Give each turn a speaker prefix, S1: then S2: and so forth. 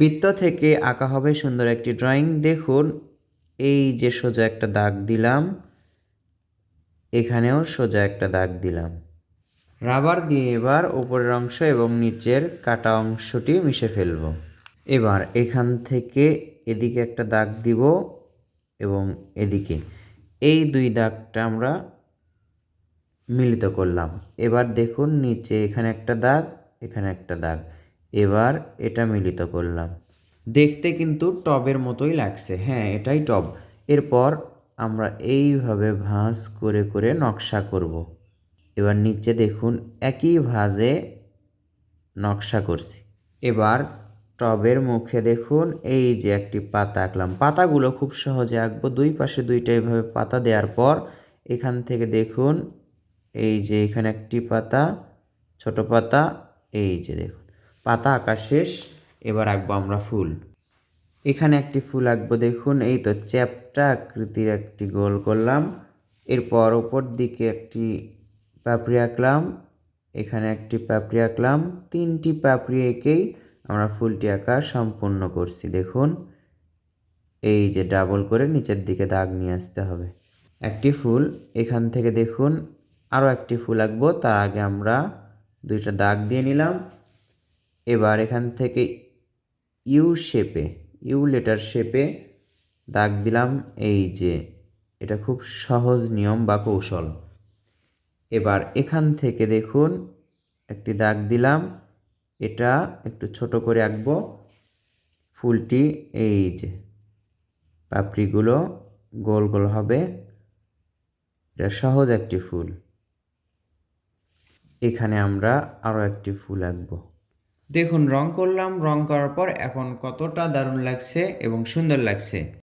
S1: বৃত্ত থেকে আঁকা হবে সুন্দর একটি ড্রয়িং। দেখুন এই যে সোজা একটা দাগ দিলাম, এখানেও সোজা একটা দাগ দিলাম। রাবার দিয়ে এবার উপরের অংশ এবং নিচের কাটা অংশটি মিশে ফেলব। এবার এখান থেকে এদিকে একটা দাগ দিব এবং এদিকে এই দুই দাগটা আমরা মিলিত করলাম। এবার দেখুন নিচে এখানে একটা দাগ, এখানে একটা দাগ, এবার এটা মিলিত করলাম। দেখতে কিন্তু টবের মতোই লাগছে, হ্যাঁ এটাই টব। এরপর আমরা এইভাবে ভাঁজ করে করে নকশা করব। এবার নিচে দেখুন একই ভাঁজে নকশা করছি। এবার টবের মুখে দেখুন এই যে একটি পাতা আঁকলাম। পাতাগুলো খুব সহজে আঁকবো। দুই পাশে দুইটা এইভাবে পাতা দেওয়ার পর এখান থেকে দেখুন এই যে এখানে একটি পাতা, ছোট পাতা, এই যে দেখুন পাতা আঁকা শেষ। এবার আঁকবো আমরা ফুল। এখানে একটি ফুল আঁকবো। দেখুন এই তো চ্যাপ্টা আকৃতির একটি গোল করলাম। এরপর ওপর দিকে একটি পাপড়ি আঁকলাম, এখানে একটি পাপড়ি আঁকলাম। তিনটি পাপড়ি এঁকেই আমরা ফুলটি আঁকা সম্পূর্ণ করছি। দেখুন এই যে ডাবল করে নিচের দিকে দাগ নিয়ে আসতে হবে। একটি ফুল এখান থেকে দেখুন আরও একটি ফুল আঁকবো, তার আগে আমরা দুইটা দাগ দিয়ে নিলাম। এবার এখান থেকে ইউ শেপে, ইউ লেটার শেপে দাগ দিলাম। এই যে এটা খুব সহজ নিয়ম বা কৌশল। এবার এখান থেকে দেখুন একটি দাগ দিলাম, এটা একটু ছোট করে আঁকবো। ফুলটি এই যে পাপড়িগুলো গোল গোল হবে, এটা সহজ একটি ফুল। এখানে আমরা আরও একটি ফুল আঁকবো। দেখুন রং করলাম, রং করার পর এখন কতটা দারুণ লাগছে এবং সুন্দর লাগছে।